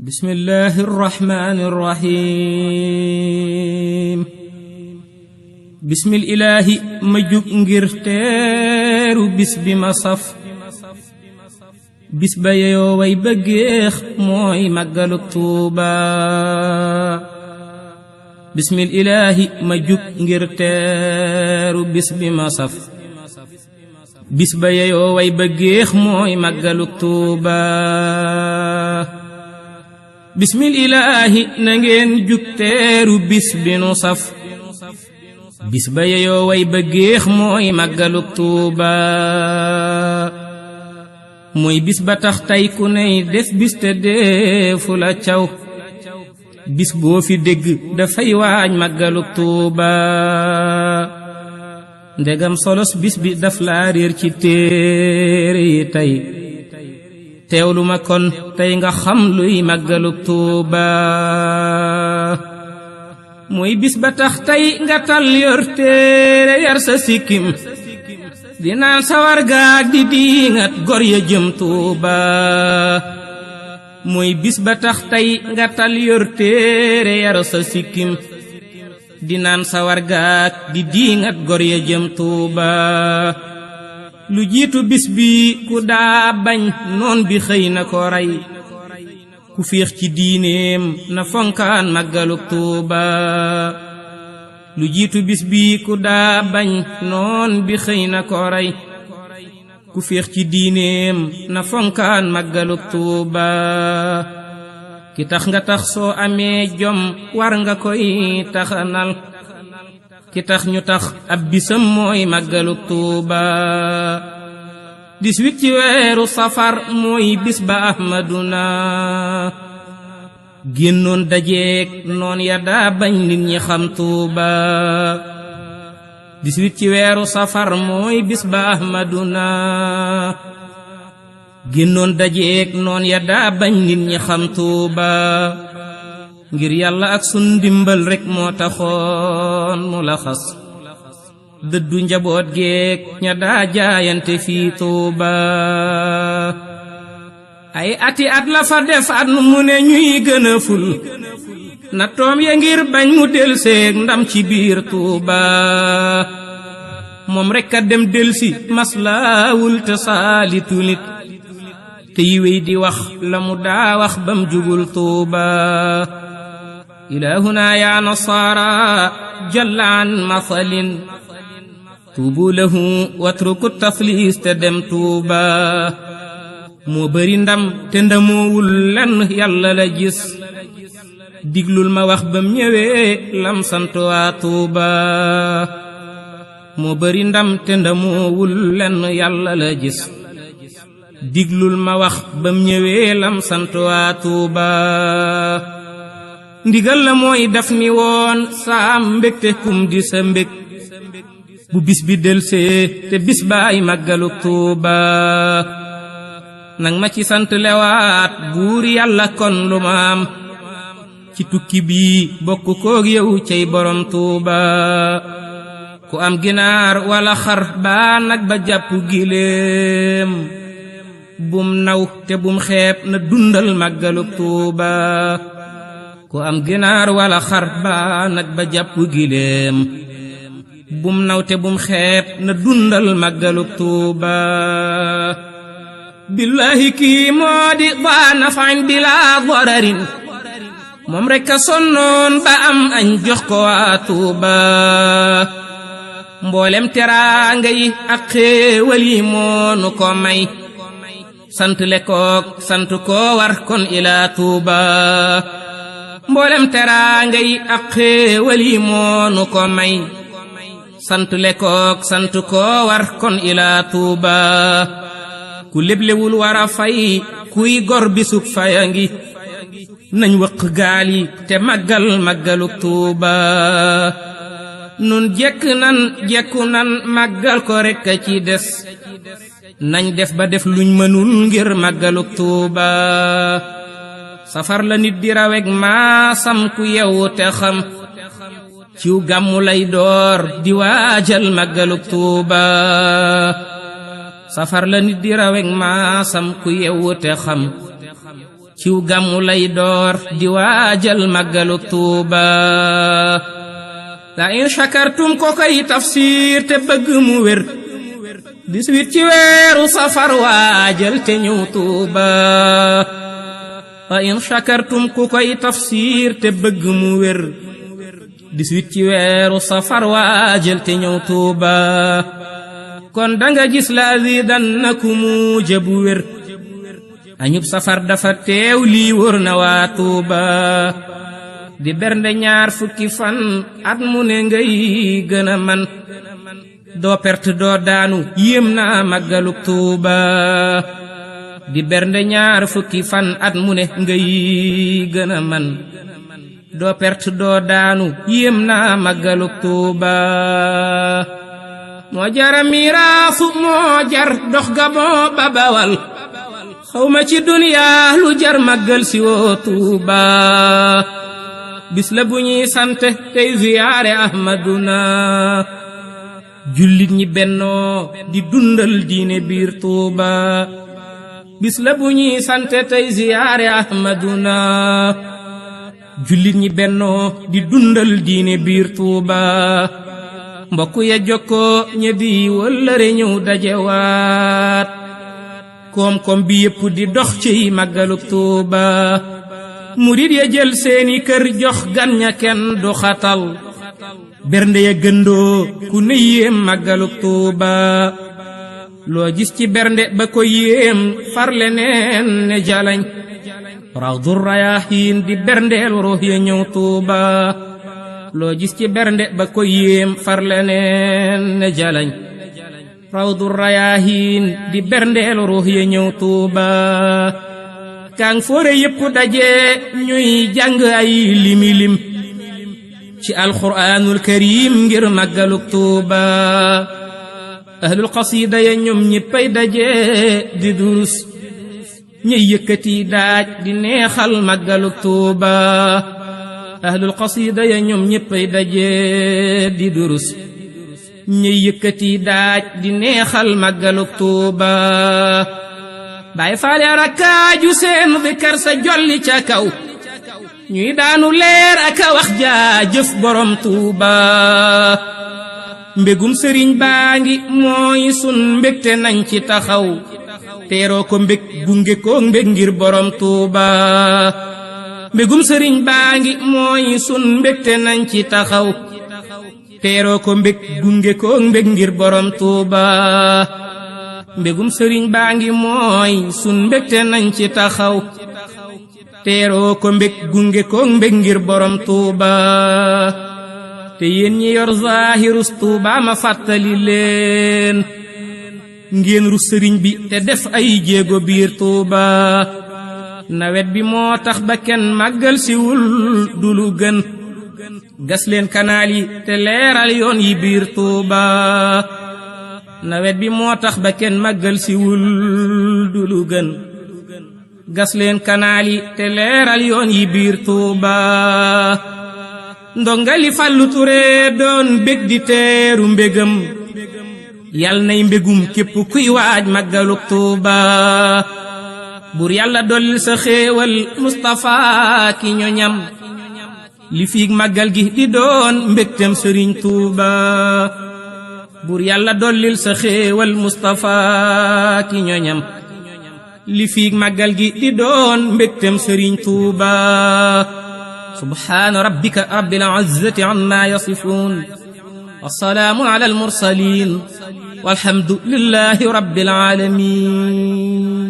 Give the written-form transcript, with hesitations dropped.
بسم الله الرحمن الرحيم بسم الإله مجوك ngir teeru bis bi ma saf bis ba yeyoo way bëggeex mooy màggaluk Tuuba bismil ilaahi ma jug ngir teeru bis bi ma saf bis ba yeyoo way bëggeex mooy màggaluk Tuuba bismil ilaahi na ngeen jug teeru bis bi nu saf bis ba yeyoo way bëggeex mooy màggaluk Tuuba mooy bis ba tax tey ku ney def bis te deefu la caw bis boo fi dégg dafay waaj màggaluk Tuuba ndegam solos bis bi daf laa réer ci téere yi tey teewlu ma kon tey nga xam luy màggaluk Tuuba mooy bis ba tax tey nga tal yor téere yar sa sikkim dinaan sawar gaag di diingat gor ya jëm Tuuba mooy bis ba tax tey nga tal yor téere yar sa sikkim dinaan sawar gaag di diingat gor ya jëm Tuuba lu jiitu bis bi ku daa bañ noon bi xëy na ko rey ku féex ci diineem na fonkaan màggaluk Tuuba lu jiitu bis bi ku daa bañ noon bi xëy na ko rey ku féex ci diineem na fonkaan màggaluk Tuuba ki tax nga tax soo amee jom war nga koy taxanal ki tax ñu tax ab bisam mooy màggaluk Tuuba 18 ci weeru safar mooy bis ba Ahmaduna génnoon dajeek noon ya daa bañ nit ñi xam Tuuba 18 ci weeru safar mooy bis ba Ahmaduna génnoon dajeek noon ya daa bañ nit ñi xam Tuuba ngir yàlla ak sun ndimbal rekk moo taxoon mu la xas dëddu njaboot geek ña daa jaayante fii Tuuba ay ati at la fa def at mu ne ñuy gën a ful na toom ya ngir bañ mu delseek ndam ci biir Tuuba moom rekk a dem delsi maslaawul te saalitu nit te yiwéy di wax la mu daa wax bam jugul Tuuba ilaahuna yaa nasaara jalla an mathalin tuubu lahu watruku taflis te dem Tuuba moo bari ndam te ndamoowul lenn yàlla la gis diglul ma wax bam ñëwee lam sant waa Tuuba moo bari ndam te ndamoowul lenn yàlla la gis diglul ma wax bam ñëwee lam sant waa Tuuba ndigal la mooy daf ni woon saam mbégte kum di sa mbég bu bis bi delsee te bis baay màggaluk Tuuba nang ma ci sant lewaat buur yàlla kon lu ma am ci tukki bi bokk koog yow cey borom Tuuba ku am ginaar wala xar baa nag ba jàpp giléem bum naw te bum xeeb na dundal màggaluk Tuuba ku am ginaar wala xar baa nag ba jàpp giléem bum naw te bum xeeb na dundal màggaluk Tuuba billahi kii moo di baa nafain bilaa dararin moom rekk a sonnoon ba am añ jox ko waa Tuuba mboolem teraanga yi ak xéewal yi moonu ko may sant le kook sant koo war kon ilaa Tuuba mboolem teraanga yi ak xéewal yi moonu ko may sant le kook sant koo war kon ilaa Tuuba ku leblewul war a fay kuy gor bisub faya ngi nañ wëq gaal yi te màggal màggaluk Tuuba nun jekku nan màggal ko rekk a ci des nañ def ba def luñ mënul ngir màggaluk Tuuba safar la nit di rawek maasam ku yewu te xam ciw gàmmu lay door di waajal màggaluk Tuuba safar la nit di rawek maasam ku yewu te xam ciw gàmmu lay door di waajal màggaluk Tuuba la in shakartum ko koy tafsir te bëgg mu wér 18 ci weeru safar waajal te ñëw Tuuba la in shakartum ku koy tafsir te bëgg mu wér 18 ci weeru safar waajal te ñëw Tuuba kon danga gis la azidannakumu jëbu wér añub safar dafa teew lii wóor na waa Tuuba di bernde ñaar fukki fan at mu ne ngay gën a man doo perte doo daanu yéem naa màggaluk Tuuba di bernde ñaar fukki fan at mu ne ngay gën a man doo perte doo daanu yéem naa màggaluk Tuuba moo jara miraasu moo jar dox Gabon ba Bawal xawma ci duniyaa lu jar màggal si woo Tuuba bis la bu ñuy sante tey ziyaare Ahmaduna jullit ñi bennoo di dundal diine biir Tuuba bis la bu ñuy sante tey ziyaare Ahmaduna jullit ñi bennoo di dundal diine biir Tuuba mbokk ya jokkoo ñebi wëllëre ñëw dajewaat koom-koom bi yépp di dox ci màggaluk Tuuba murid ya jël seeni kër jox gan ña kenn du xatal bernde ya gëndoo ku ne yéem màggaluk Tuuba loo gis ci bernde ba ko yéem farle neen ne jalañ rawdu rayaahiin di berndeel ruux ya ñëw Tuuba loo gis ci bernde ba ko yéem farle neen ne jalañ rawdu rayaahiin di berndeel ruux ya ñëw Tuuba kaang foore yépp daje ñuy jàng ay limi-lim ci alquraanul karim ngir màggaluk Tuuba ahlul qasida ya ñoom ñéppay daje di durus ñuy yëkkati daaj di neexal màggaluk Tuuba ahlul qasida ya ñoom ñéppay daje di durus ñuy yëkkati daaj di neexal màggaluk Tuuba Baay Faal rakkaaju seen zikar sa jolli ca kaw ñuy daanu leer ak a wax jaajëf borom Tuuba mbégum sëriñ baa ngi mooy sun mbégte nañ ci taxaw teeroo ko mbég gunge ko mbég ngir borom Tuuba mbégum sëriñ baa ngi mooy sun mbégte nañ ci taxaw teeroo ko mbég gunge ko mbég ngir borom Tuuba mbégum sëriñ baa ngi mooy sun mbégte nañ ci taxaw teeroo ko mbég gunge ko mbég ngir borom Tuuba te yéen ñi yor zaahirus Tuuba ma fàttali leen ngeen rus sëriñ bi te def ay jéego biir Tuuba nawet bi moo tax ba kenn màggal siwul du lu gën gas leen kanaal yi te leeral yoon yi biir Tuuba nawet bi moo tax ba kenn màggal siwul du lu gën gas leen kanaal yi te leeral yoon yi biir Tuuba ndongali Fallu Ture doon bég di teeru mbégam yal nay mbégum képp kuy waaj màggaluk Tuuba bur yàlla dollil sa xéewal Mustafa ki ñoñam li fiig màggal gi di doon mbégtem sëriñ Tuuba bur yàlla dollil sa xéewal Mustafa ki ñoñam li fiig màggal gi di doon mbégtem sëriñ Tuuba subhaana rabbika rabbil izzati amma yasifuun wa salaamu ala al mursaliin walhamdu lillahi rabbil aalamiin